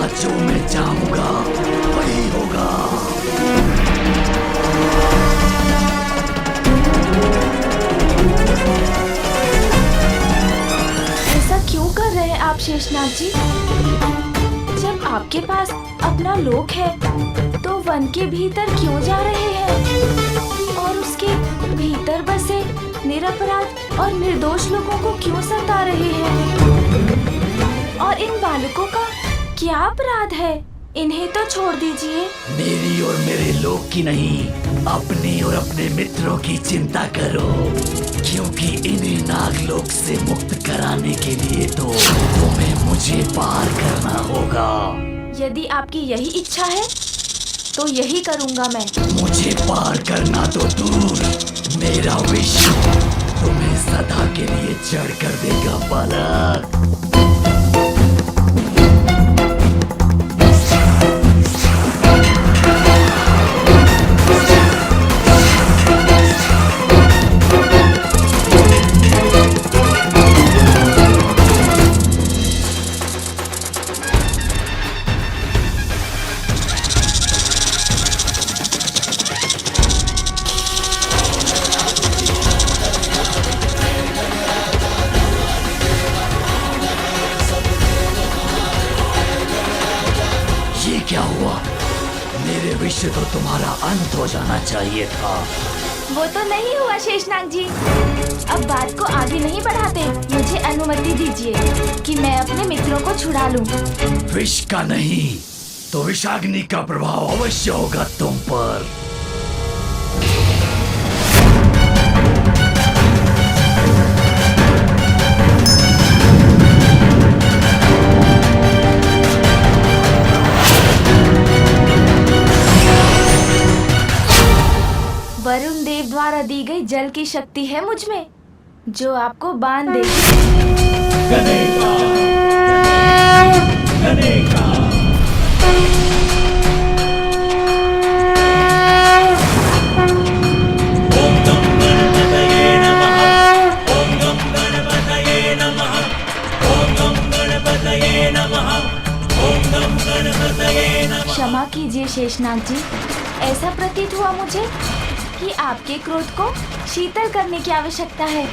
बाद जो मैं चाहूंगा वही होगा। ऐसा क्यों कर रहे हैं आप शेषनाग जी? जब आपके पास अपना लोक है तो वन के भीतर क्यों जा रहे हैं और उसके भीतर बसे निरपराध और निर्दोष लोगों को क्यों सता रहे हैं? और इन बालकों का क्या अपराध है? इन्हें तो छोड़ दीजिए। मेरी और मेरे लोक की नहीं, अपने और अपने मित्रों की चिंता करो, क्योंकि इन्हें नागलोक से मुक्त कराने के लिए तो तुम्हें मुझे पार करना होगा। यदि आपकी यही इच्छा है तो यही करूंगा मैं। मुझे पार करना तो दूर, मेरा विष तुम्हें सदा के लिए जड़ कर देगा बालक। क्या हुआ? मेरे विष से तो तुम्हारा अंत हो जाना चाहिए था। वो तो नहीं हुआ शेषनाग जी। अब बात को आगे नहीं बढ़ाते, मुझे अनुमति दीजिए कि मैं अपने मित्रों को छुड़ा लूं। विष का नहीं तो विषाग्नि का प्रभाव अवश्य होगा तुम पर। वरुण देव द्वारा दी गई जल की शक्ति है मुझ में, जो आपको बांध देगी। क्षमा कीजिए शेषनाग जी, ऐसा प्रतीत हुआ मुझे कि आपके क्रोध को शीतल करने की आवश्यकता है।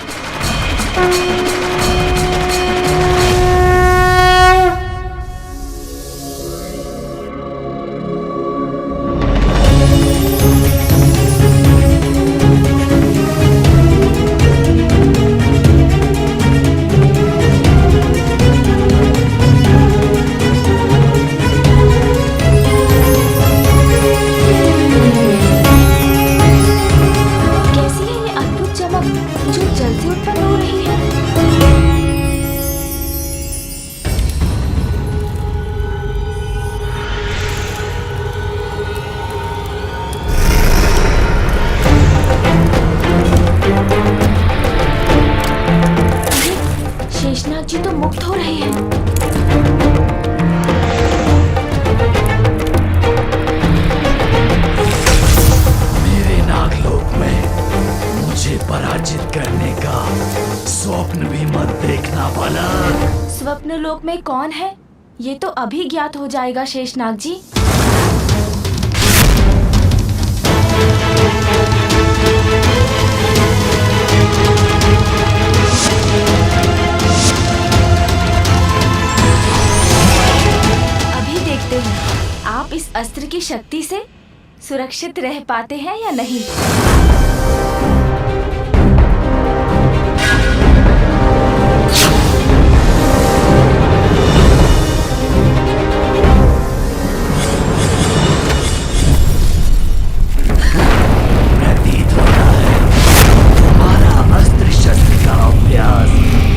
शेषनाग जी तो मुक्त हो रहे हैं। मेरे नागलोक में मुझे पराजित करने का स्वप्न भी मत देखना बालक। स्वप्न लोक में कौन है ये तो अभी ज्ञात हो जाएगा शेषनाग जी। आप इस अस्त्र की शक्ति से सुरक्षित रह पाते हैं या नहीं? प्रतीत होता है तुम्हारा अस्त्र शस्त्र का अभ्यास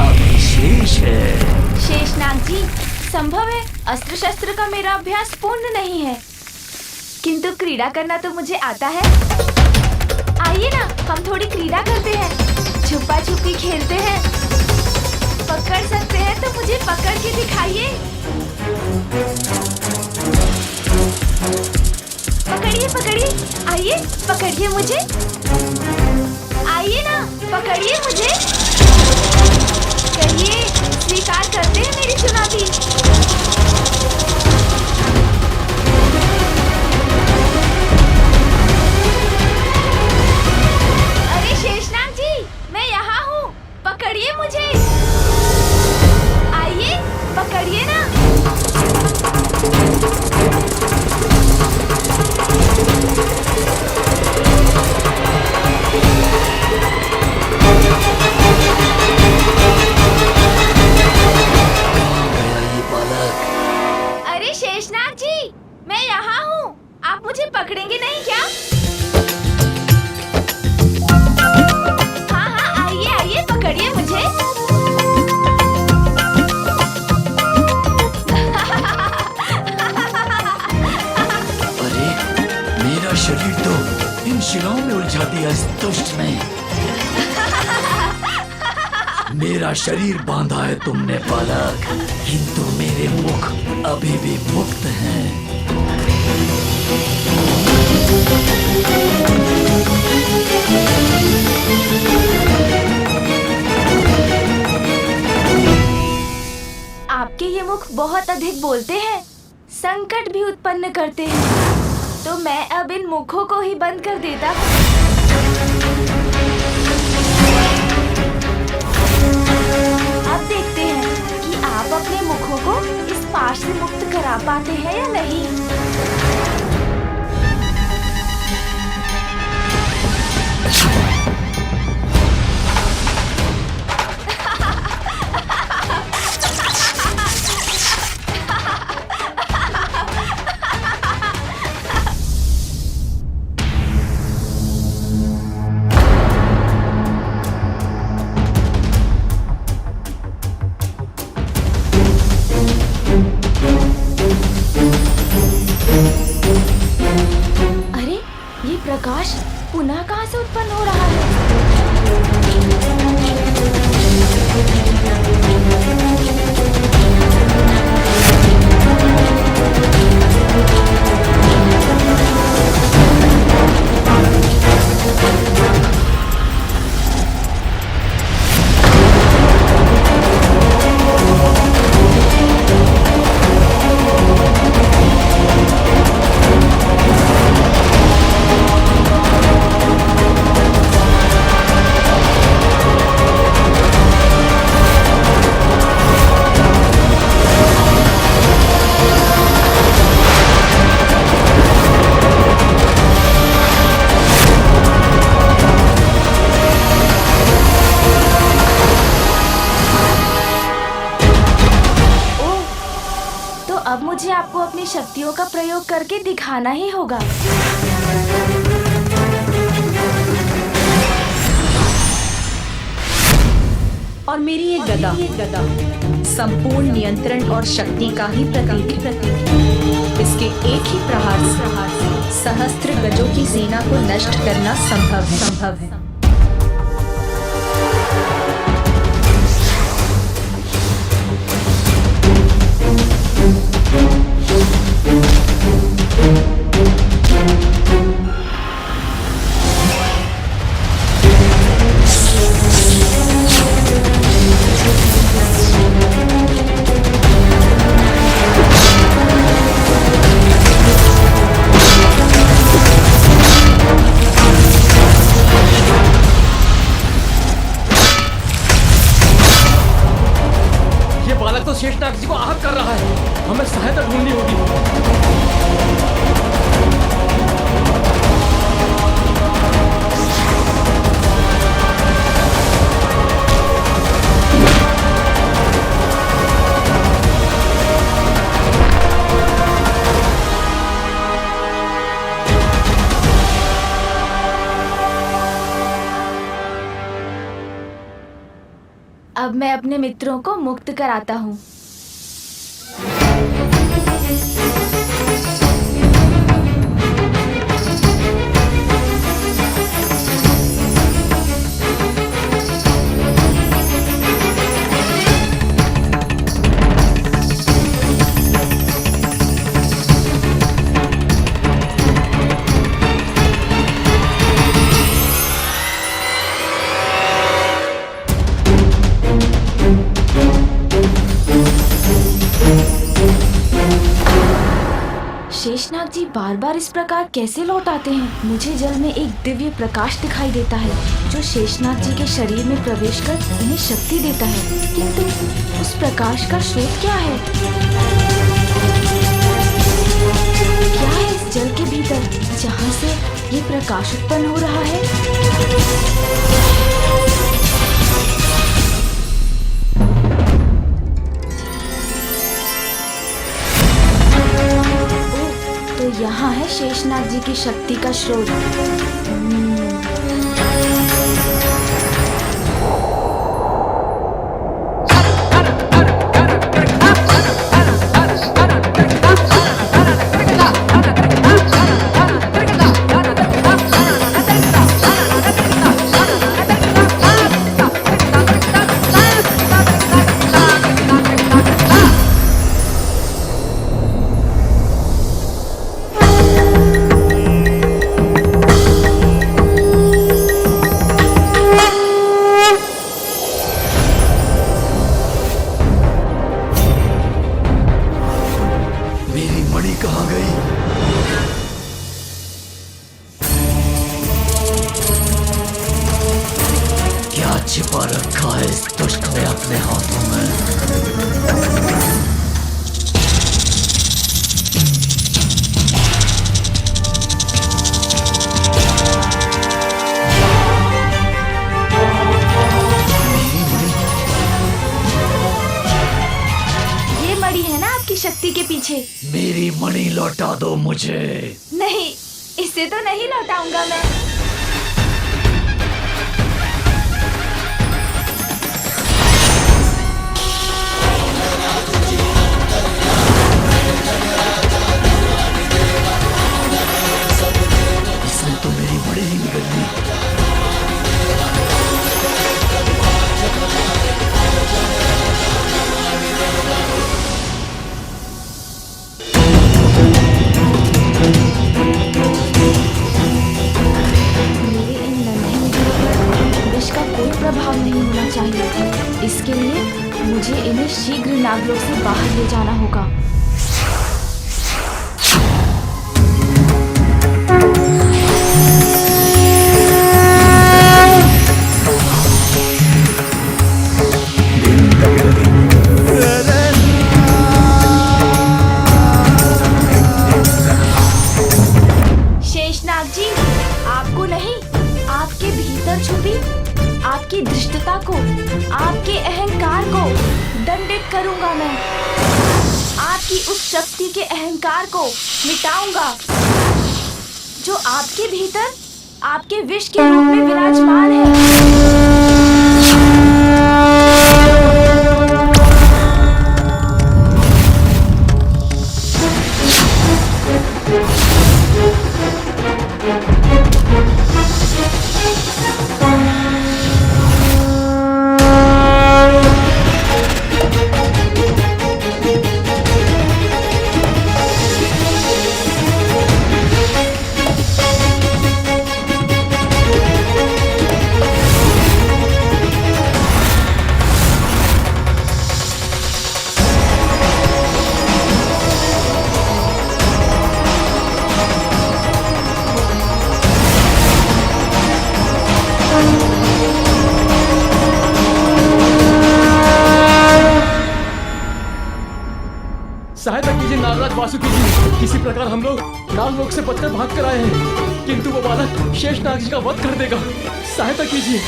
अभी शेष है। शेषनाग जी, संभव है अस्त्र शस्त्र का मेरा अभ्यास पूर्ण नहीं है, किंतु क्रीड़ा करना तो मुझे आता है। आइए ना, हम थोड़ी क्रीड़ा करते हैं, छुपा छुपी खेलते हैं। पकड़ सकते हैं तो मुझे पकड़ के दिखाइए। पकड़िए पकड़िए, आइए पकड़िए मुझे। आइए ना, पकड़िए मुझे। कहिए, स्वीकार करते हैं मेरी चुनौती? आप मुझे पकड़ेंगे नहीं क्या? हाँ हाँ, आइए आइए, पकड़िए मुझे। अरे मेरा शरीर तो इन शिलाओं में उलझा दिया इस दुष्ट ने। मेरा शरीर बांधा है तुमने बालक, किंतु मेरे मुख अभी भी मुक्त हैं। आपके ये मुख बहुत अधिक बोलते हैं, संकट भी उत्पन्न करते हैं, तो मैं अब इन मुखों को ही बंद कर देता हूँ। अब देखते हैं कि आप अपने मुखों को इस पाश से मुक्त करा पाते हैं या नहीं। प्रकाश पुनः कहाँ से उत्पन्न हो रहा है? अब मुझे आपको अपनी शक्तियों का प्रयोग करके दिखाना ही होगा। और मेरी ये गदा संपूर्ण नियंत्रण और शक्ति का ही प्रतीक है। इसके एक ही प्रहार से सहस्त्र गजों की सेना को नष्ट करना संभव है। तो शेषनाग जी को आहत कर रहा है, हमें सहायता ढूंढनी होगी। अब मैं अपने मित्रों को मुक्त कराता हूँ। शेषनाग जी बार बार इस प्रकार कैसे लौट आते हैं? मुझे जल में एक दिव्य प्रकाश दिखाई देता है जो शेषनाग जी के शरीर में प्रवेश कर इन्हें शक्ति देता है, किंतु उस प्रकाश का स्रोत क्या है? क्या है इस जल के भीतर जहाँ से ये प्रकाश उत्पन्न हो रहा है? यहाँ है शेषनाग जी की शक्ति का स्रोत। मेरी मणि कहाँ गई? क्या छिपा रखा है इस दुष्ट ने अपने हाथों में? मेरी मणि? ये मणि है ना आपकी शक्ति के पीछे? मेरी मणि लौटा दो मुझे। नहीं, इसे तो नहीं लौटाऊंगा मैं। इसने तो मेरी मणि ही निगल ली। मेरे इन नन्हे निधि पर विष का कोई प्रभाव नहीं होना चाहिए। इसके लिए मुझे इन्हें शीघ्र नागलोक से बाहर ले जाना होगा। शेषनाग जी, आपको नहीं, आपके भीतर छुपी आपकी धृष्टता को, आपके अहंकार को दंडित करूंगा मैं। आपकी उस शक्ति के अहंकार को मिटाऊंगा जो आपके भीतर आपके विष के रूप में विराजमान है। सहायता कीजिए नागराज वासुकी जी। किसी प्रकार हम लोग नागलोक से बचकर भाग कर आए हैं, किंतु वो बालक शेषनाग जी का वध कर देगा। सहायता कीजिए।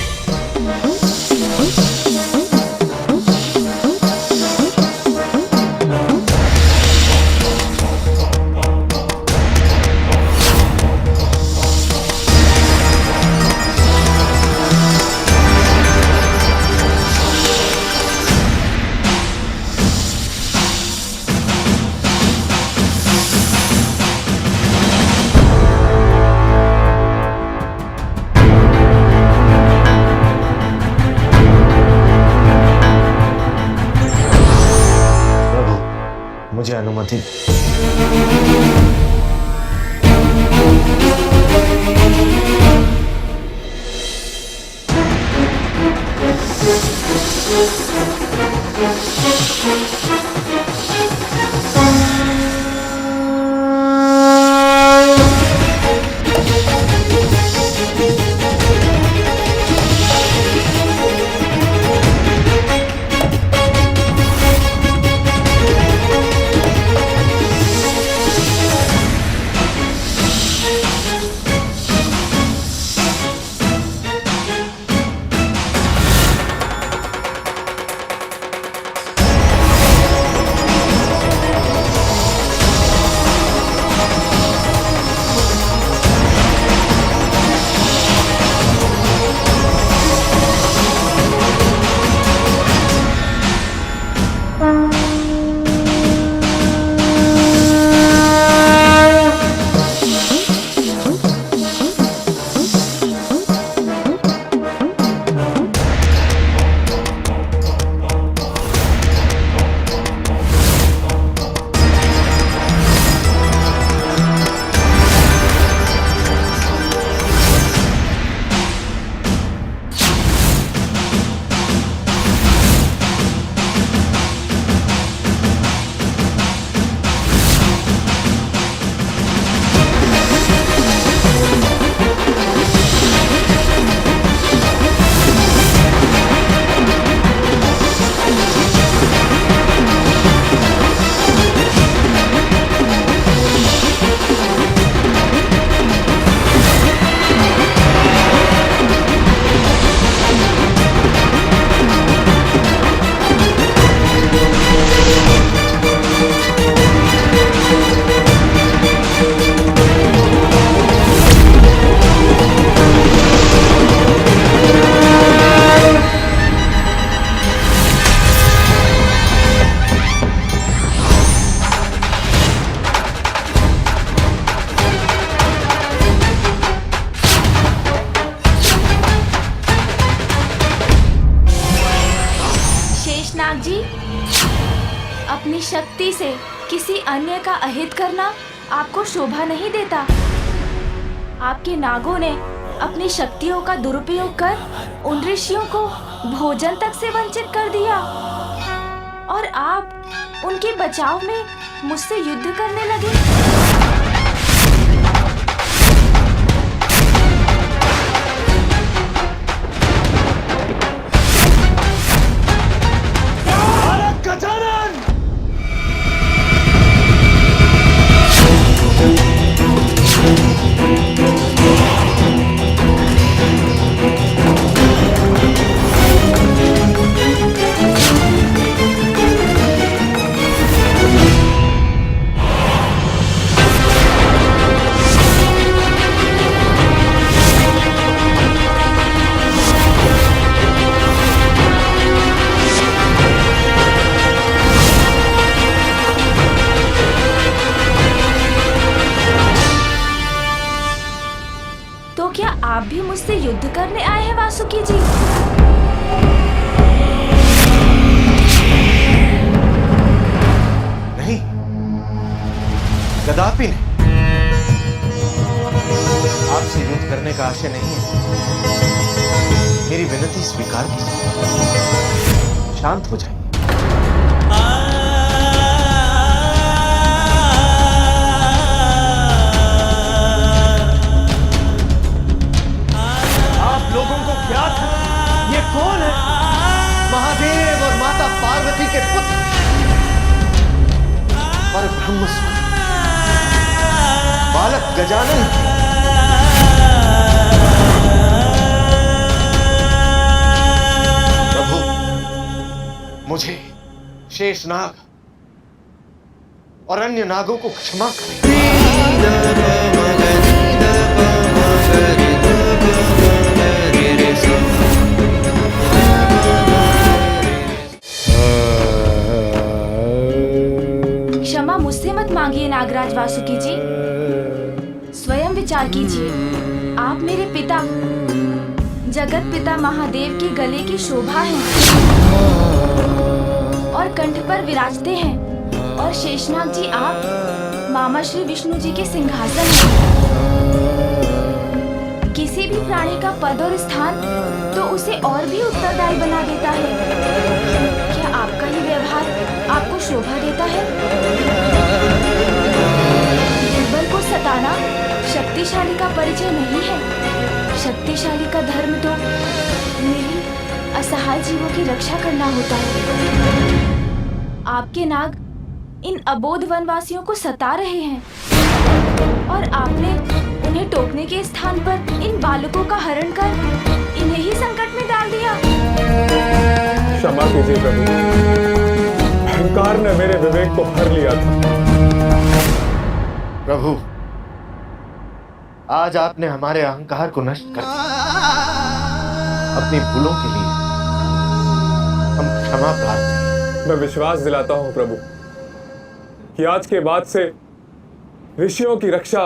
मुझे अनुमति। से किसी अन्य का अहित करना आपको शोभा नहीं देता। आपके नागों ने अपनी शक्तियों का दुरुपयोग कर उन ऋषियों को भोजन तक से वंचित कर दिया और आप उनके बचाव में मुझसे युद्ध करने लगे। तो क्या आप भी मुझसे युद्ध करने आए हैं वासुकी जी? नहीं, कदापि नहीं। आपसे युद्ध करने का आशय नहीं है। मेरी विनती स्वीकार कीजिए, शांत हो जाइए। कौन है? महादेव और माता पार्वती के पुत्र पर ब्रह्म बालक गजानन। प्रभु, मुझे शेषनाग और अन्य नागों को क्षमा करें। क्षमा मुझसे मत मांगिए नागराज वासुकी जी। स्वयं विचार कीजिए, आप मेरे पिता जगत पिता महादेव के गले की शोभा हैं और कंठ पर विराजते हैं, और शेषनाग जी आप मामा श्री विष्णु जी के सिंहासन हैं। किसी भी प्राणी का पद और स्थान तो उसे और भी उत्तरदायी बना देता है। क्या आपका ही व्यवहार आपको शोभा देता है? दुर्बल को सताना शक्तिशाली का परिचय नहीं है। शक्तिशाली का धर्म तो मेरी असहाय जीवों की रक्षा करना होता है। आपके नाग इन अबोध वनवासियों को सता रहे हैं और आपने उन्हें टोकने के स्थान पर इन बालकों का हरण कर इन्हें ही संकट में डाल दिया। क्षमा कीजिए प्रभु, अहंकार ने मेरे विवेक को हर लिया था। प्रभु, आज आपने हमारे अहंकार को नष्ट कर दिया। अपनी भूलों के लिए हम क्षमा प्रार्थी हैं। मैं विश्वास दिलाता हूं प्रभु कि आज के बाद से ऋषियों की रक्षा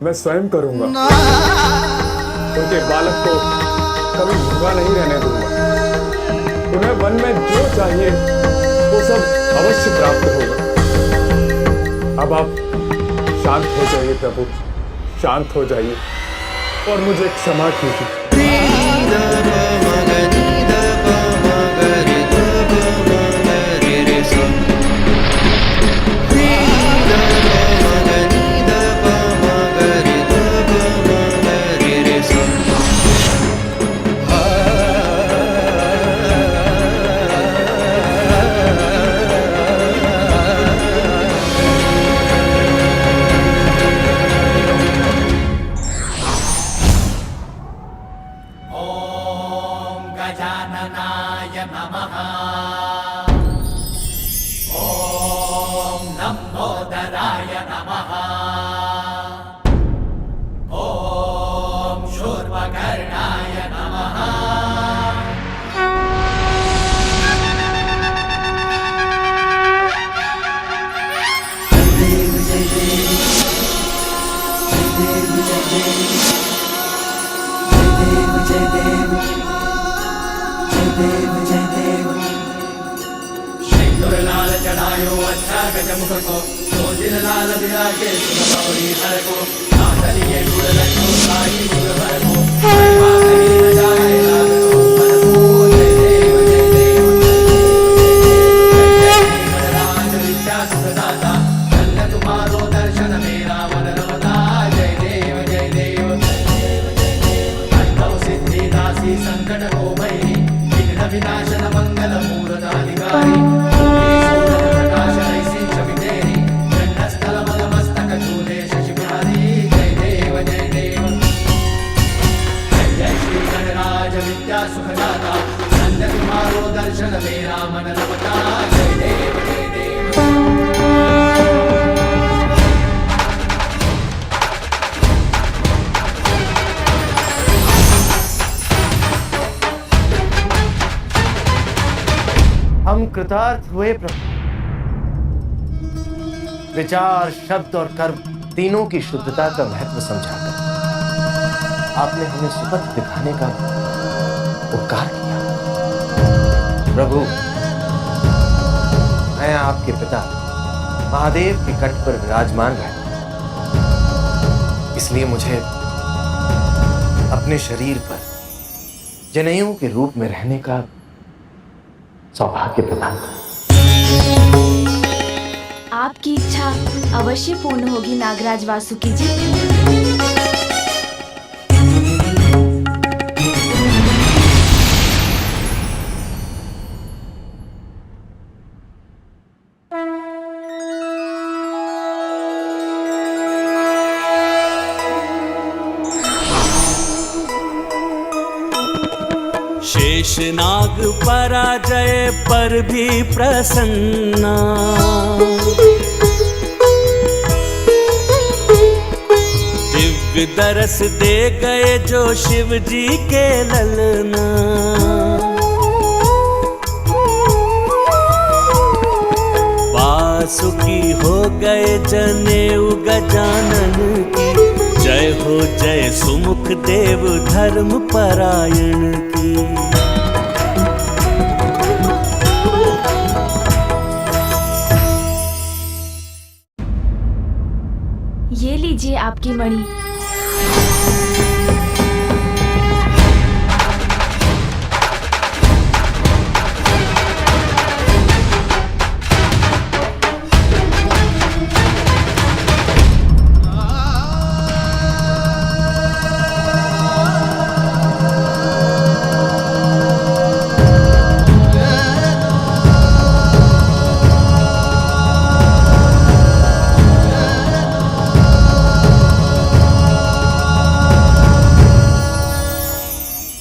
मैं स्वयं करूंगा। उनके बालक को कभी भूखा नहीं रहने दूंगा। उन्हें वन में जो चाहिए वो सब अवश्य प्राप्त होगा। अब आप शांत हो जाइए प्रभु, शांत हो जाइए और मुझे क्षमा कीजिए। जय देव जय देव, सिंदूर लाल हम कृतार्थ हुए प्रभु। विचार, शब्द और कर्म तीनों की शुद्धता का महत्व समझाकर आपने हमें सुपथ दिखाने का उपकार किया। प्रभु, मैं आपके पिता महादेव के कट पर विराजमान रहता, इसलिए मुझे अपने शरीर पर जनेऊ के रूप में रहने का सौभाग्य प्रदान करें। आपकी इच्छा अवश्य पूर्ण होगी नागराज वासुकी जी। शेषनाग पराजय पर भी प्रसन्ना, दिव्य दरस दे गए जो शिव जी के ललना। वासुकी हो गए जनेऊ गजानन की, जय हो जय सुमुख देव धर्म परायण की। ये लीजिए आपकी मणि।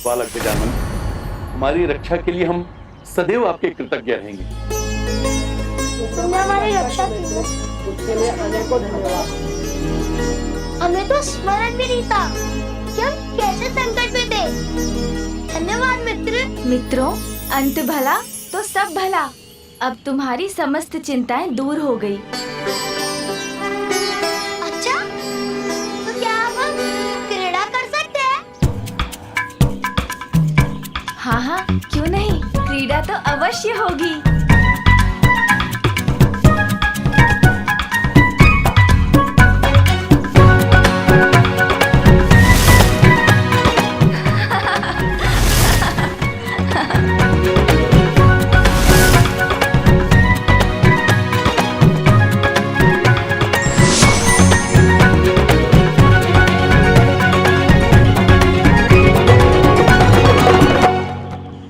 बालक गजानन, हमारी रक्षा के लिए हम सदैव आपके कृतज्ञ रहेंगे। तुमने हमारी रक्षा की है, उसके लिए अनेकों धन्यवाद। हमें तो स्मरण भी नहीं था कि हम कैसे संकट में थे। धन्यवाद मित्र। मित्रों, अंत भला तो सब भला। अब तुम्हारी समस्त चिंताएं दूर हो गई। अच्छा, तो क्या अब हम क्रीड़ा कर सकते हैं? हाँ हाँ, क्यों नहीं, क्रीड़ा तो अवश्य होगी।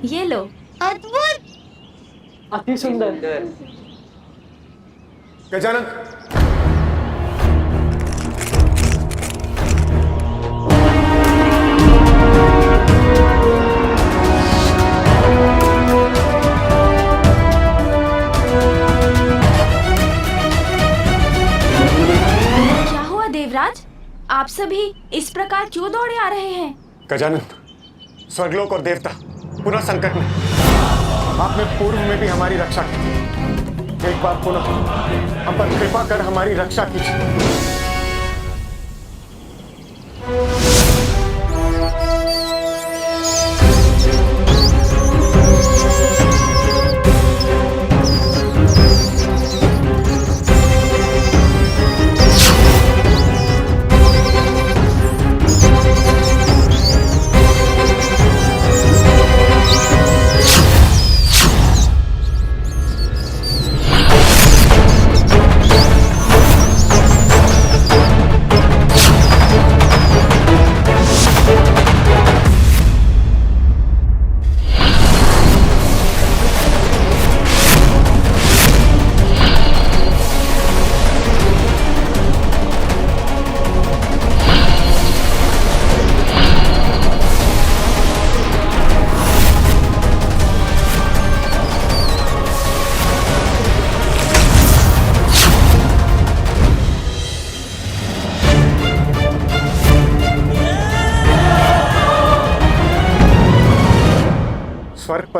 ये लो। अद्भुत, अति सुंदर। गजानन, क्या हुआ देवराज? आप सभी इस प्रकार क्यों दौड़े आ रहे हैं? गजानन, स्वर्गलोक और देवता पुनः संकट में। आपने पूर्व में भी हमारी रक्षा की, एक बार पुनः हम पर कृपा कर हमारी रक्षा कीजिए।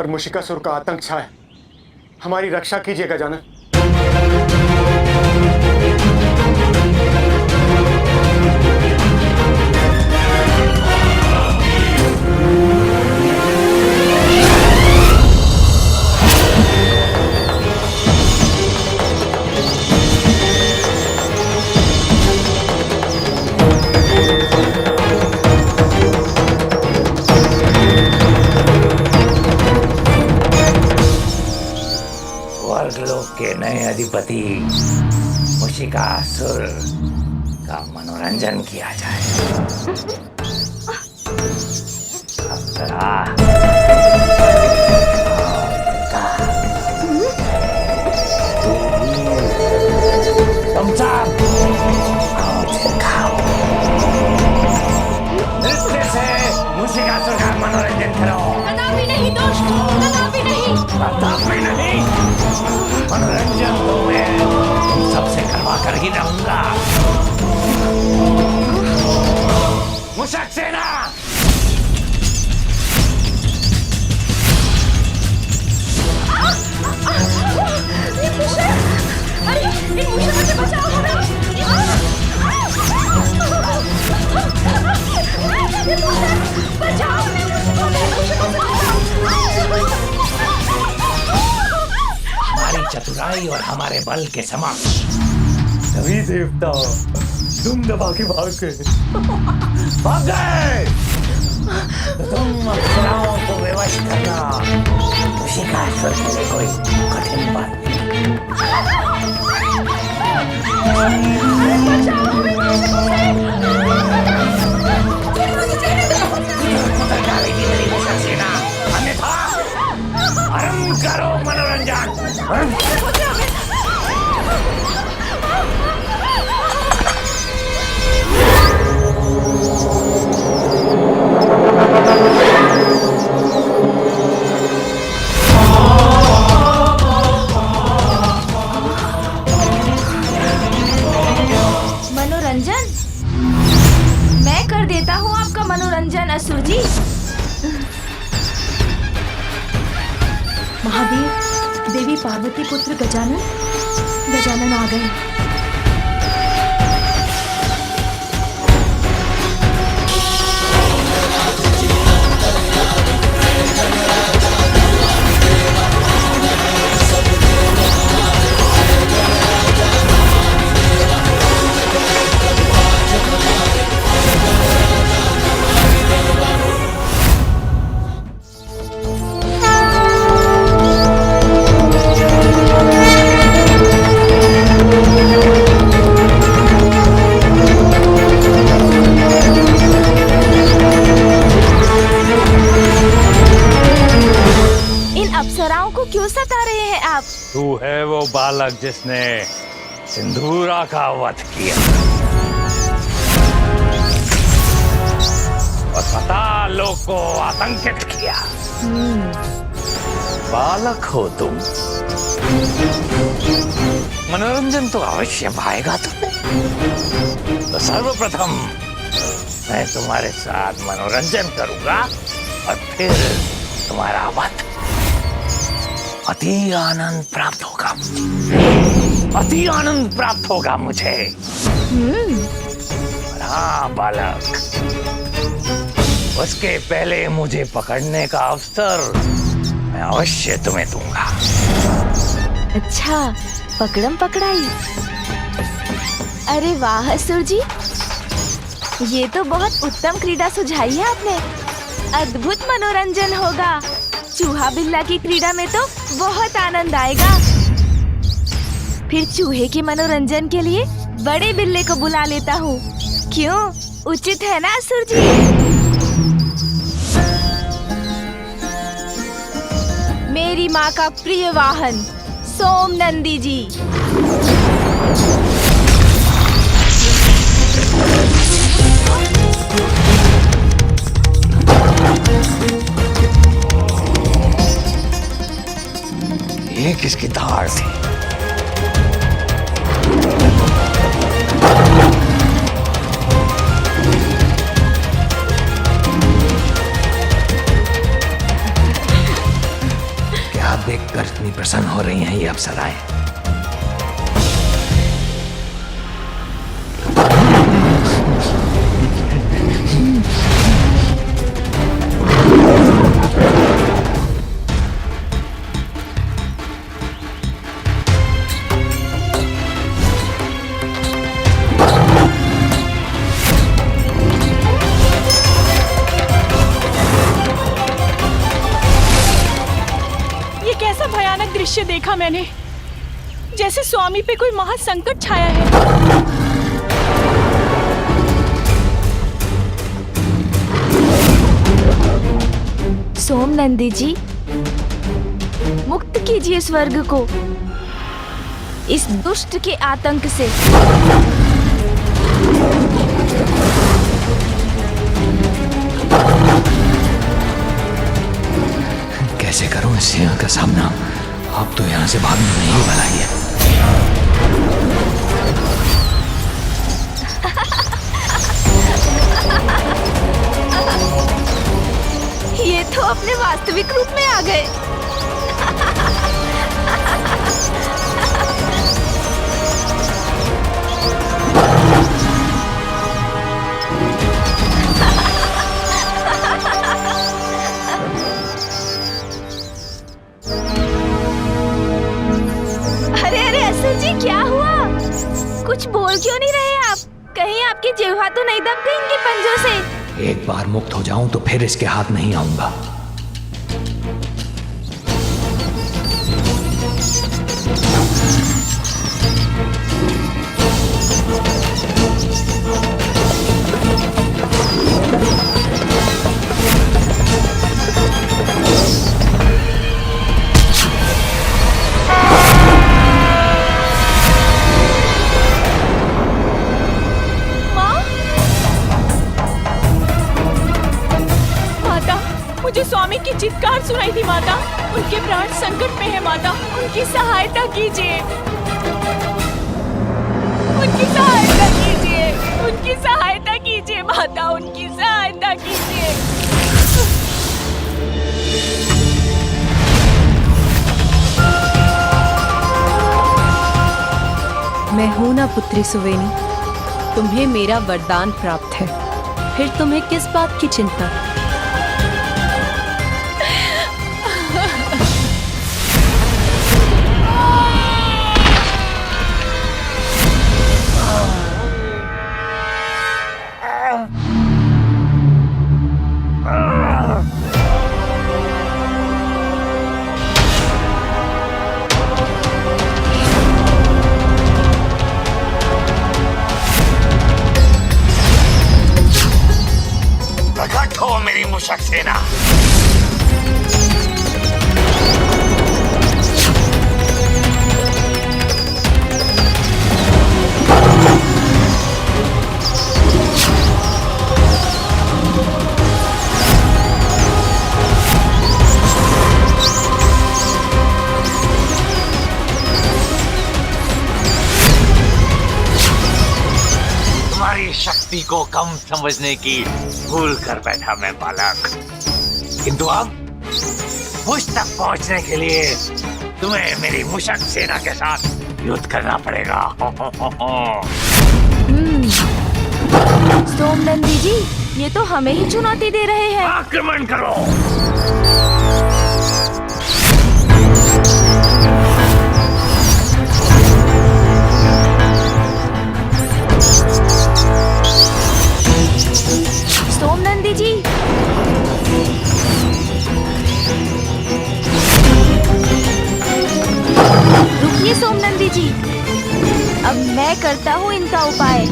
पर मुशिकासुर का आतंक छाया। हमारी रक्षा कीजिए गजानन। स्वर्गलोक के नए अधिपति मुशिकासुर का मनोरंजन किया जाए। अप्सरा, तुम सब आओ खाओ। नृत्य से मुशिकासुर का मनोरंजन करो। कदापि नहीं दुष्ट, कदापि नहीं। कदापि नहीं। मनोरंजन तो मैं तुम सबसे करवा कर ही रहूंगा। मुशक सेना, ये मुशक! अरे इन मुशकों से बचाओ हमें! बचाओ हमें मुशकों से! हमारी चतुराई और हमारे बल के समक्ष सभी देवता तुम दबा के भाग गए। तो तुम अप्सराओं को विवश करना मुशिकासुर के लिए कोई कठिन बात नहीं। डालेगी मेरी मुशक सेना, अन्यथा आरंभ करो मनोरंजन। मनोरंजन? मैं कर देता हूँ आपका मनोरंजन असुर जी। महादेव, देवी पार्वती पुत्र गजानन आ गए। क्यों सता रहे हैं आप? तू है वो बालक जिसने सिंदूरा का वध किया और पता लोक को आतंकित किया। बालक हो तुम, मनोरंजन तो अवश्य पाएगा तुम्हें। तो सर्वप्रथम मैं तुम्हारे साथ मनोरंजन करूंगा और फिर तुम्हारा वध। अति आनंद प्राप्त होगा मुझे, अति आनंद प्राप्त होगा मुझे। हाँ बालक, उसके पहले मुझे पकड़ने का अवसर मैं अवश्य तुम्हें दूंगा। अच्छा, पकड़म पकड़ाई। अरे वाह असुर जी, ये तो बहुत उत्तम क्रीड़ा सुझाई है आपने। अद्भुत मनोरंजन होगा। चूहा बिल्ला की क्रीड़ा में तो बहुत आनंद आएगा। फिर चूहे के मनोरंजन के लिए बड़े बिल्ले को बुला लेता हूँ। क्यों, उचित है ना असुर जी? मेरी माँ का प्रिय वाहन सोम नंदी जी। ये किसकी धार थी? अप्सराएं। कैसा भयानक दृश्य देखा मैंने, जैसे स्वामी पे कोई महासंकट छाया है। सोमनंदी जी, मुक्त कीजिए स्वर्ग को इस दुष्ट के आतंक से। कैसे करूं इस सिंह का सामना? अब तो यहां से भागना नहीं भला है। ये तो अपने वास्तविक रूप में आ गए। जी क्या हुआ? कुछ बोल क्यों नहीं रहे आप? कहीं आपकी जिह्वा तो नहीं दब गई इनके पंजों से? एक बार मुक्त हो जाऊं तो फिर इसके हाथ नहीं आऊंगा। मुझे स्वामी की चित्कार सुनाई दी माता। उनके प्राण संकट में है माता, उनकी सहायता कीजिए, उनकी सहायता कीजिए, उनकी सहायता कीजिए माता, उनकी सहायता कीजिए। मैं हूं ना पुत्री सुवेनी, तुम्हें मेरा वरदान प्राप्त है, फिर तुम्हें किस बात की चिंता? मेरी मुशक सेना। तुम्हारी शक्ति को कम समझने की भूल कर बैठा मैं बालक, किंतु अब मुझ तक पहुंचने के लिए तुम्हें मेरी मुशक सेना के साथ युद्ध करना पड़ेगा। सोमनंदी जी, ये तो हमें ही चुनौती दे रहे हैं। आक्रमण करो। सोमनंदी जी, रुकिए सोमनंदी जी, अब मैं करता हूँ इनका उपाय।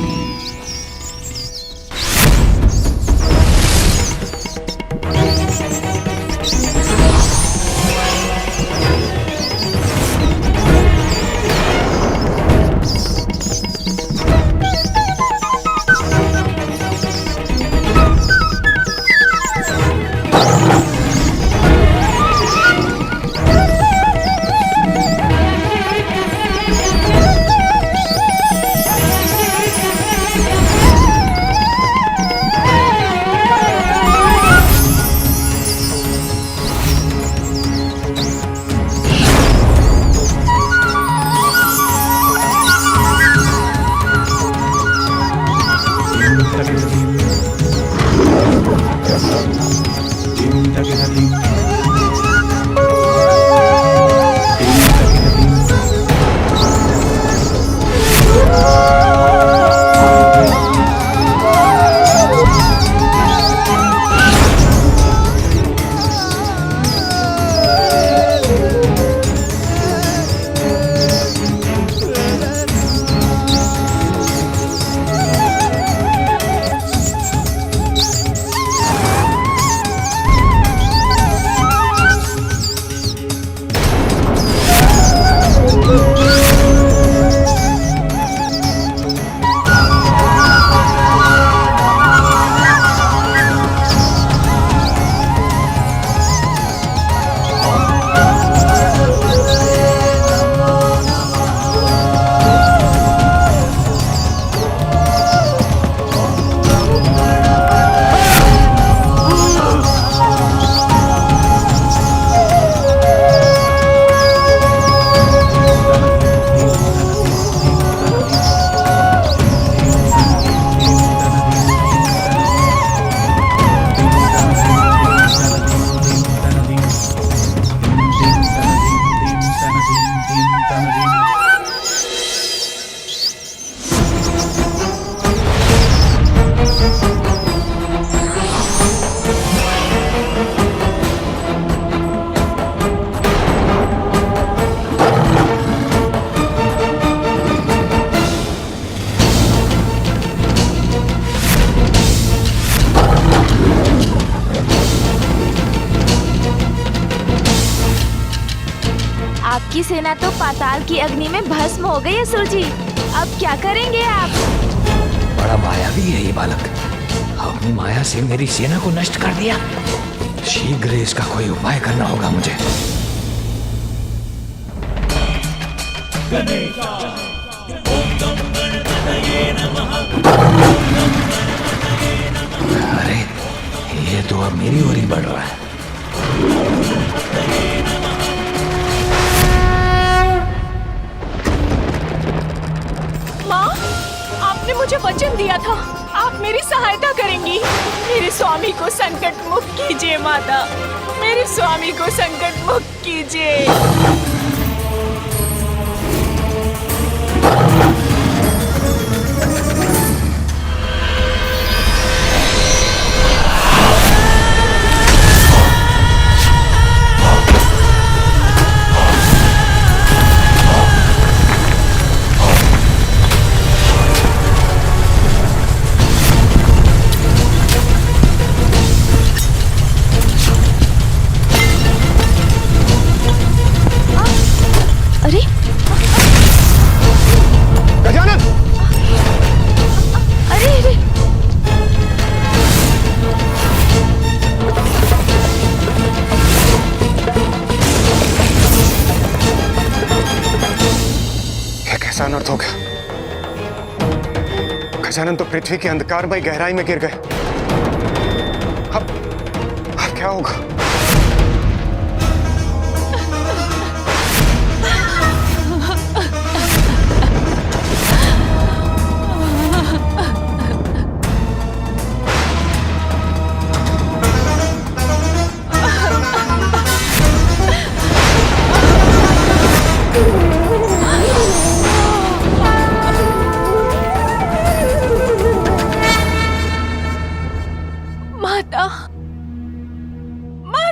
आपकी सेना तो पाताल की अग्नि में भस्म हो गई असुर जी। अब क्या करेंगे आप? बड़ा मायावी है ये बालक। अपनी माया से मेरी सेना को नष्ट कर दिया। शीघ्र इसका कोई उपाय करना होगा मुझे। अरे ये तो अब मेरी ओर ही बढ़ रहा है। माँ, आपने मुझे वचन दिया था आप मेरी सहायता करेंगी। मेरे स्वामी को संकट मुक्त कीजिए माता, मेरे स्वामी को संकट मुक्त कीजिए। अनर्थ हो गया। गजानन तो पृथ्वी की अंधकारमय गहराई में गिर गए। अब क्या होगा?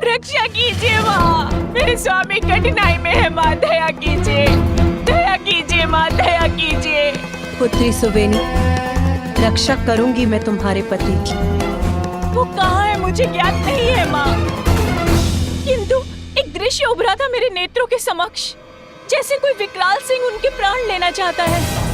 रक्षा कीजिए माँ, मेरे स्वामी कठिनाई में है माँ, दया कीजिए, दया कीजिए माँ, दया कीजिए। पुत्री सुवेनी, रक्षा करूंगी मैं तुम्हारे पति की। वो कहाँ है मुझे ज्ञात नहीं है माँ, किंतु एक दृश्य उभरा था मेरे नेत्रों के समक्ष, जैसे कोई विकराल सिंह उनके प्राण लेना चाहता है।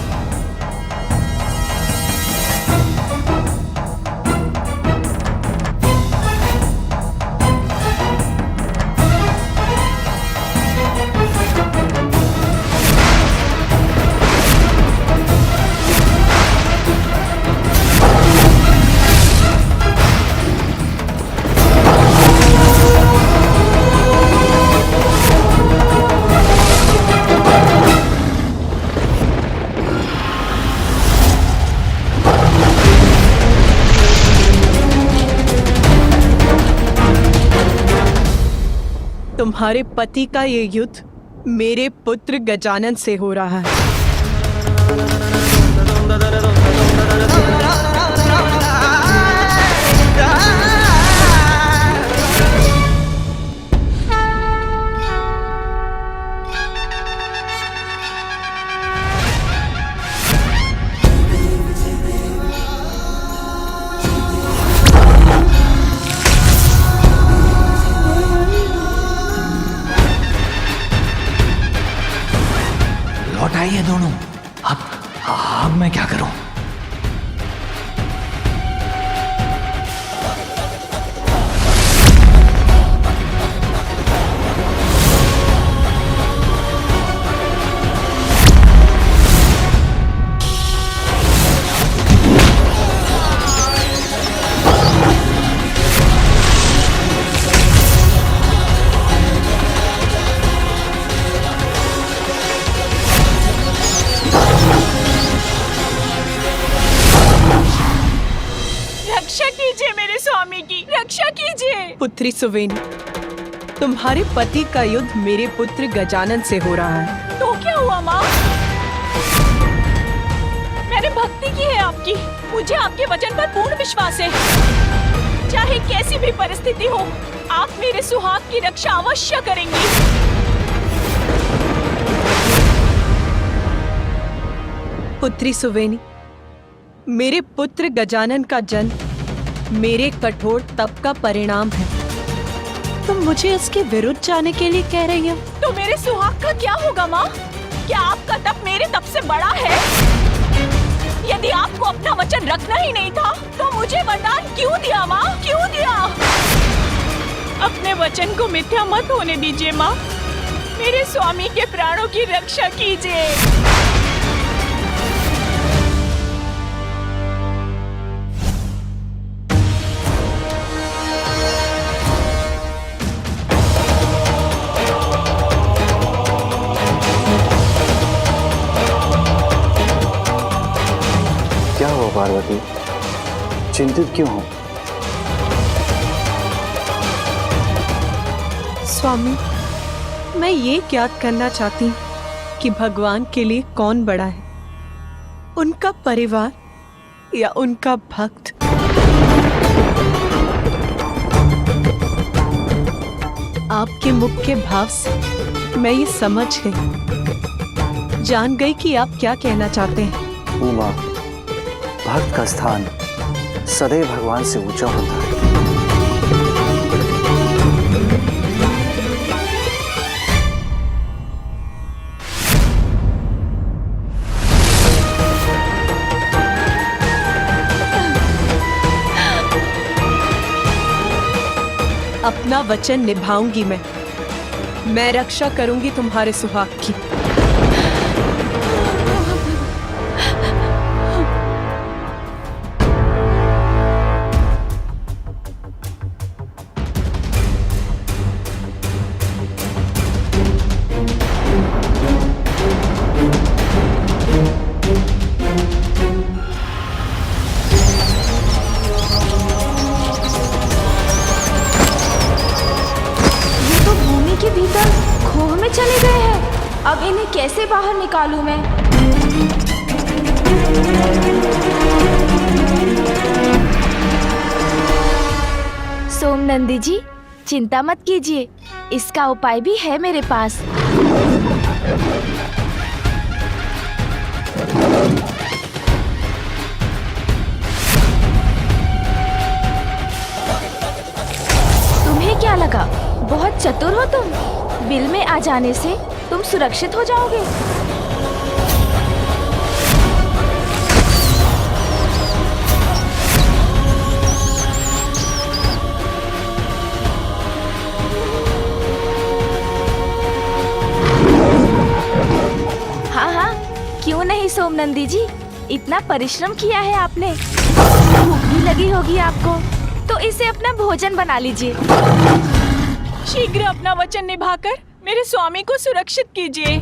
तुम्हारे पति का ये युद्ध मेरे पुत्र गजानन से हो रहा है। ये दोनों अब मैं क्या करूं? रक्षा कीजिए। पुत्री सुवेनी, तुम्हारे पति का युद्ध मेरे पुत्र गजानन से हो रहा है। तो क्या हुआ माँ? मैंने भक्ति की है आपकी, मुझे आपके वचन पर पूर्ण विश्वास है। चाहे कैसी भी परिस्थिति हो, आप मेरे सुहाग की रक्षा अवश्य करेंगी। पुत्री सुवेनी, मेरे पुत्र गजानन का जन्म मेरे कठोर तप का परिणाम है। तुम मुझे उसके विरुद्ध जाने के लिए कह रही हो? तो मेरे सुहाग का क्या होगा माँ? क्या आपका तप मेरे तप से बड़ा है? यदि आपको अपना वचन रखना ही नहीं था तो मुझे वरदान क्यों दिया माँ? क्यों दिया? अपने वचन को मिथ्या मत होने दीजिए माँ। मेरे स्वामी के प्राणों की रक्षा कीजिए। क्या हुआ पार्वती, चिंतित क्यों हो? स्वामी, मैं ये ज्ञात करना चाहती हूँ कि भगवान के लिए कौन बड़ा है, उनका परिवार या उनका भक्त। आपके मुख के भाव से मैं ये समझ गई, जान गई कि आप क्या कहना चाहते हैं। उमा, भक्त का स्थान सदैव भगवान से ऊंचा होता है। अपना वचन निभाऊंगी मैं रक्षा करूंगी तुम्हारे सुहाग की। चले गए हैं। अब इन्हें कैसे बाहर निकालूं मैं? सोमनंदी जी, चिंता मत कीजिए, इसका उपाय भी है मेरे पास। तुम्हें क्या लगा बहुत चतुर हो तुम? बिल में आ जाने से तुम सुरक्षित हो जाओगे। हाँ हाँ, क्यों नहीं सोमनंदी जी, इतना परिश्रम किया है आपने, भूख भी लगी होगी आपको, तो इसे अपना भोजन बना लीजिए। शीघ्र अपना वचन निभाकर मेरे स्वामी को सुरक्षित कीजिए।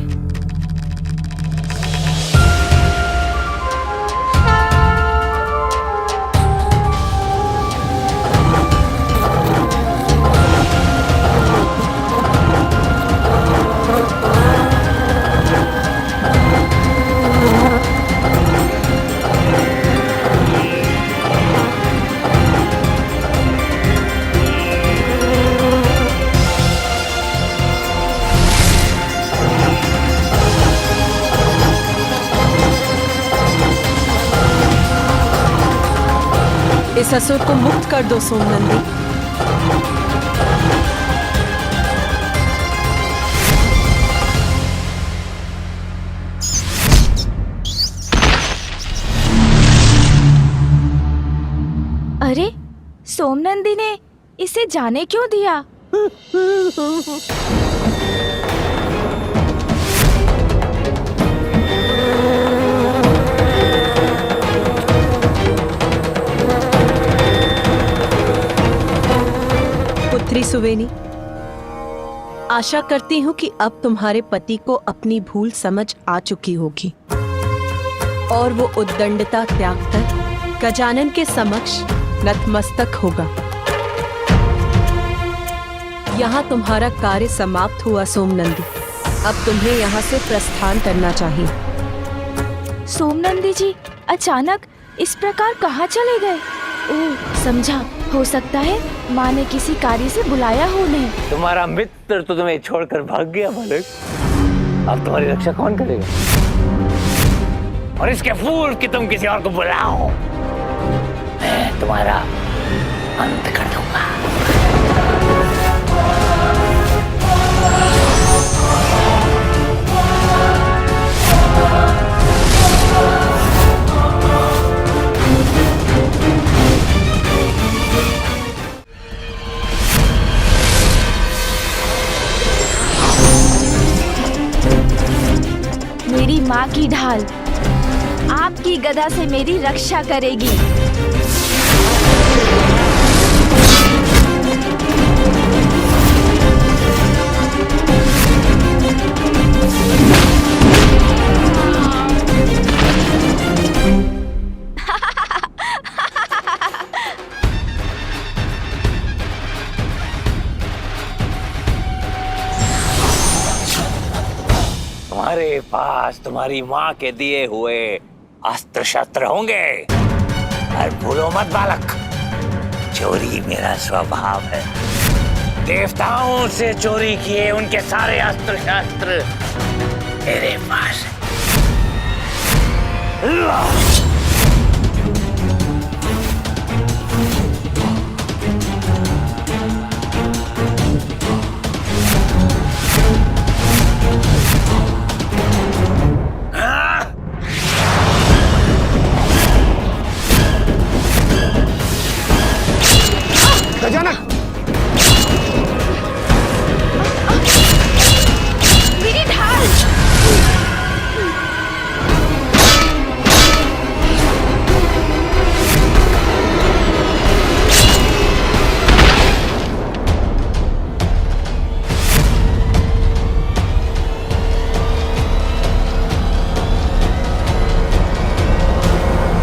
इस असुर को मुक्त कर दो सोमनंदी। अरे, सोमनंदी ने इसे जाने क्यों दिया? पुत्री सुवेनी, आशा करती हूँ कि अब तुम्हारे पति को अपनी भूल समझ आ चुकी होगी और वो उद्दंडता त्याग कर गजानन के समक्ष नतमस्तक होगा। यहाँ तुम्हारा कार्य समाप्त हुआ सोमनंदी, अब तुम्हें यहाँ से प्रस्थान करना चाहिए। सोमनंदी जी अचानक इस प्रकार कहाँ चले गए? ओह, समझा, हो सकता है माँ ने किसी कार्य से बुलाया हो उन्हें। तुम्हारा मित्र तो तुम्हें छोड़कर भाग गया मालिक, अब तुम्हारी रक्षा कौन करेगा? और इसके फूल कि तुम किसी और को बुलाओ, मैं तुम्हारा अंत कर दूंगा। माँ की ढाल आपकी गदा से मेरी रक्षा करेगी। तुम्हारे पास तुम्हारी माँ के दिए हुए अस्त्र शस्त्र होंगे, और भूलो मत बालक, चोरी मेरा स्वभाव है। देवताओं से चोरी किए उनके सारे अस्त्र शस्त्र मेरे पास है। गजानन! मेरी ढाल!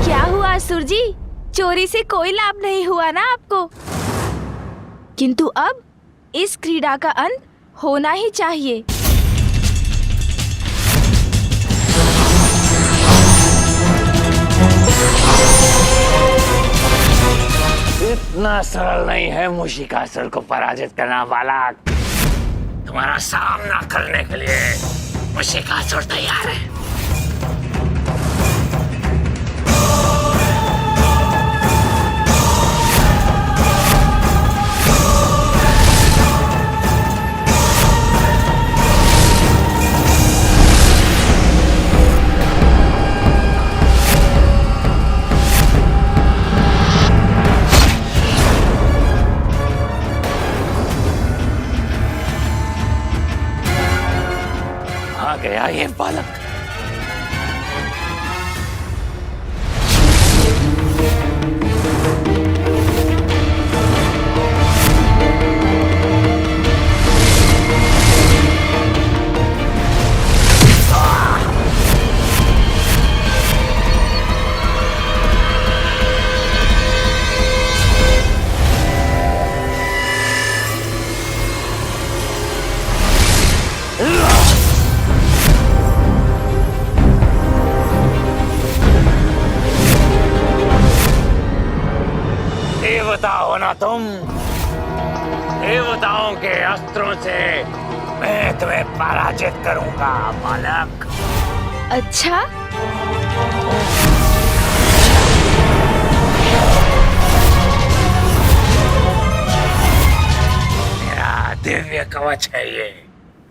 क्या हुआ असुर जी? चोरी से कोई लाभ नहीं हुआ ना आपको? किंतु अब इस क्रीड़ा का अंत होना ही चाहिए। इतना सरल नहीं है मूषिकासुर को पराजित करना बालक। तुम्हारा सामना करने के लिए मूषिकासुर तैयार है। गया ये बालक। देवता हो ना तुम, देवताओं के अस्त्रों से मैं तुम्हें पराजित करूंगा बालक। अच्छा, मेरा दिव्य कवच है ये,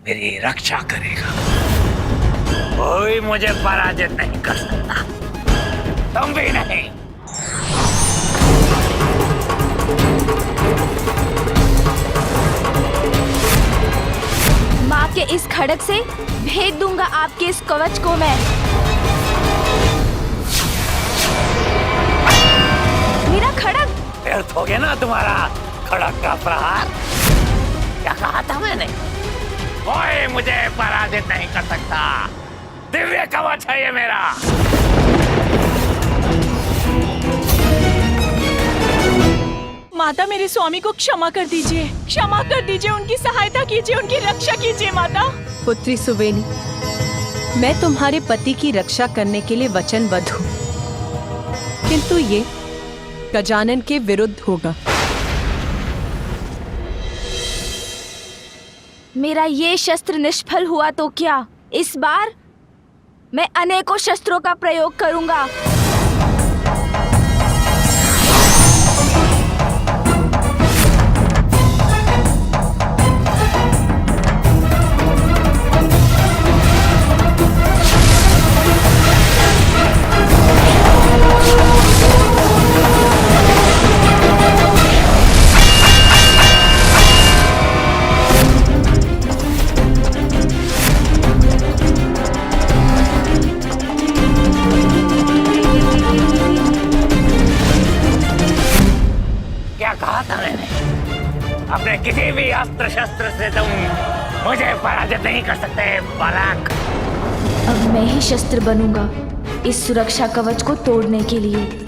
मेरी रक्षा करेगा। कोई मुझे पराजित नहीं कर सकता, तुम भी नहीं। माँ के इस खड़ग से भेद दूंगा आपके इस कवच को मैं। मेरा खड़ग व्यर्थ हो गया ना तुम्हारा खड़ग का प्रहार। क्या कहा था मैंने? कोई मुझे पराजित नहीं कर सकता, दिव्य कवच है ये मेरा। माता, मेरे स्वामी को क्षमा कर दीजिए, क्षमा कर दीजिए, उनकी सहायता कीजिए, उनकी रक्षा कीजिए माता। पुत्री सुवेनी, मैं तुम्हारे पति की रक्षा करने के लिए वचनबद्ध हूँ, किंतु ये गजानन के विरुद्ध होगा। मेरा ये शस्त्र निष्फल हुआ तो क्या, इस बार मैं अनेकों शस्त्रों का प्रयोग करूंगा। अपने किसी भी अस्त्र शस्त्र से तुम मुझे पराजित नहीं कर सकते बालक। अब मैं ही शस्त्र बनूंगा इस सुरक्षा कवच को तोड़ने के लिए।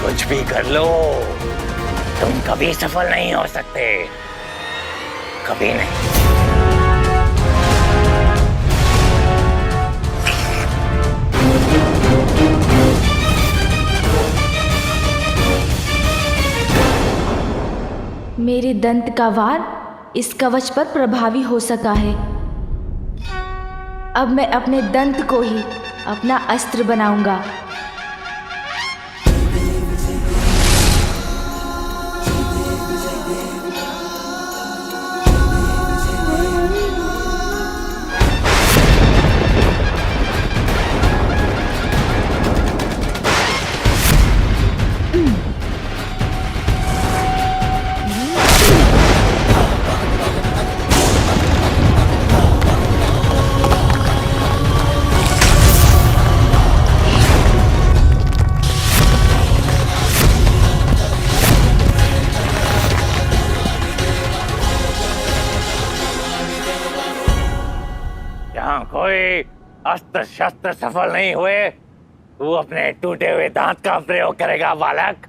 कुछ भी कर लो, तुम कभी सफल नहीं हो सकते, कभी नहीं। मेरे दंत का वार इस कवच पर प्रभावी हो सका है। अब मैं अपने दंत को ही अपना अस्त्र बनाऊंगा। कोई अस्त्र शस्त्र सफल नहीं हुए, तू अपने टूटे हुए दांत का प्रयोग करेगा बालक।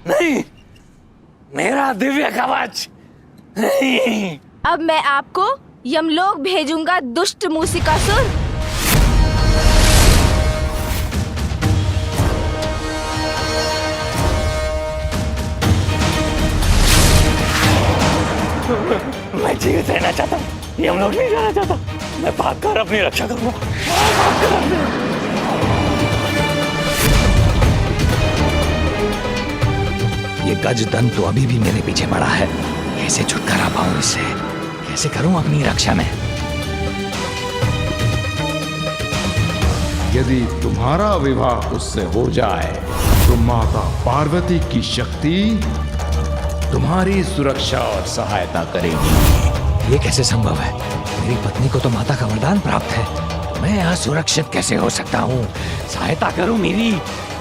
नहीं, मेरा दिव्य कवच नहीं। अब मैं आपको यमलोक भेजूंगा दुष्ट मूसिकासुर। मैं जीवित रहना चाहता हूँ, यमलोक नहीं जाना चाहता। मैं भागकर अपनी रक्षा करूंगा। ये गज दंत तो अभी भी मेरे पीछे पड़ा है। कैसे छुटकारा पाऊं इससे? कैसे करूं अपनी रक्षा में? यदि तुम्हारा विवाह उससे हो जाए तो माता पार्वती की शक्ति तुम्हारी सुरक्षा और सहायता करेगी। ये कैसे संभव है? मेरी पत्नी को तो माता का वरदान प्राप्त है। मैं असुरक्षित कैसे हो सकता हूँ? सहायता करूं मेरी,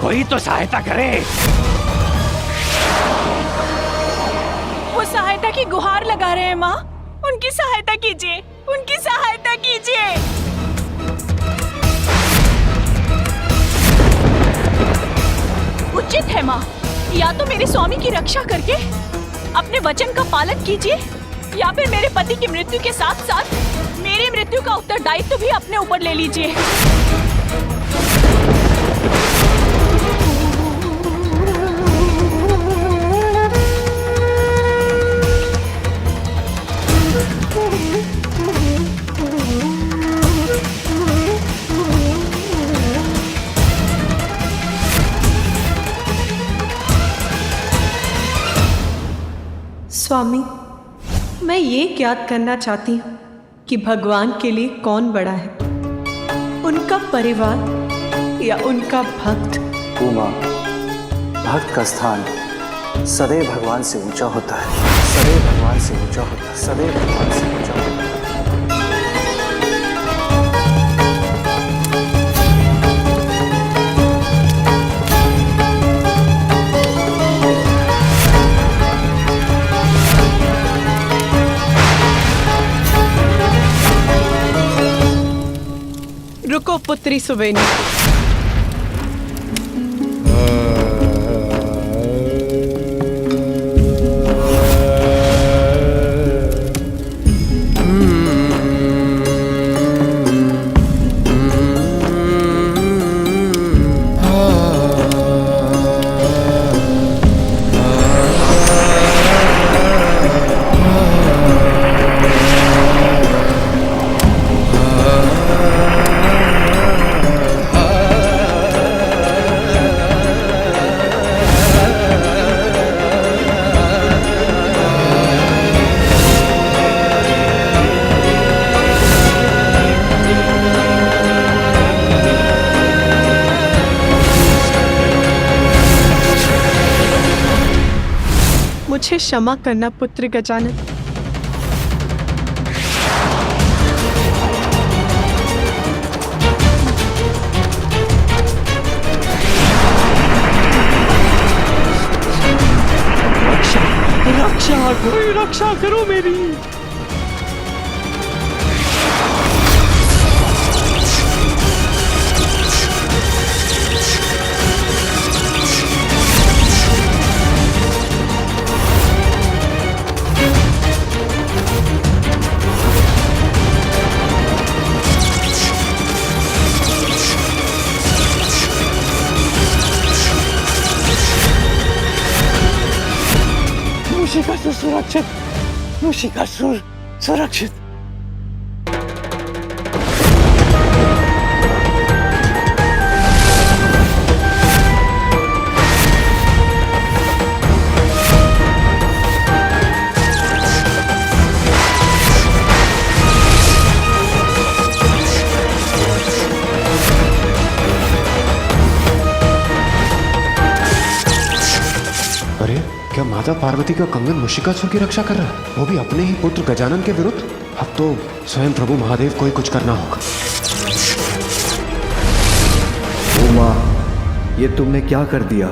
कोई तो सहायता करे। सहायता की गुहार लगा रहे हैं माँ। उनकी सहायता कीजिए, उनकी सहायता कीजिए। उचित है माँ, या तो मेरे स्वामी की रक्षा करके अपने वचन का पालन कीजिए, या फिर मेरे पति की मृत्यु के साथ साथ मेरी मृत्यु का उत्तरदायित्व भी अपने ऊपर ले लीजिए। स्वामी, मैं ये ज्ञात करना चाहती हूँ कि भगवान के लिए कौन बड़ा है, उनका परिवार या उनका भक्त। उमा, भक्त का स्थान सदैव भगवान से ऊंचा होता है, सदैव भगवान से ऊंचा होता है, सदैव भगवान से ऊंचा होता है। रुको पुत्री सुबेनी। मुझे क्षमा करना पुत्र गजानन। रक्षा कोई रक्षा करो मेरी। मुशिकासुर सुरक्षित, मुशिकासुर सुरक्षित। अरे क्या माता पार्वती का कंगन मुशिकासुर की रक्षा कर रहा है, वो भी अपने ही पुत्र गजानन के विरुद्ध? अब तो स्वयं प्रभु महादेव को ही कुछ करना होगा। ओ माँ, ये तुमने क्या कर दिया?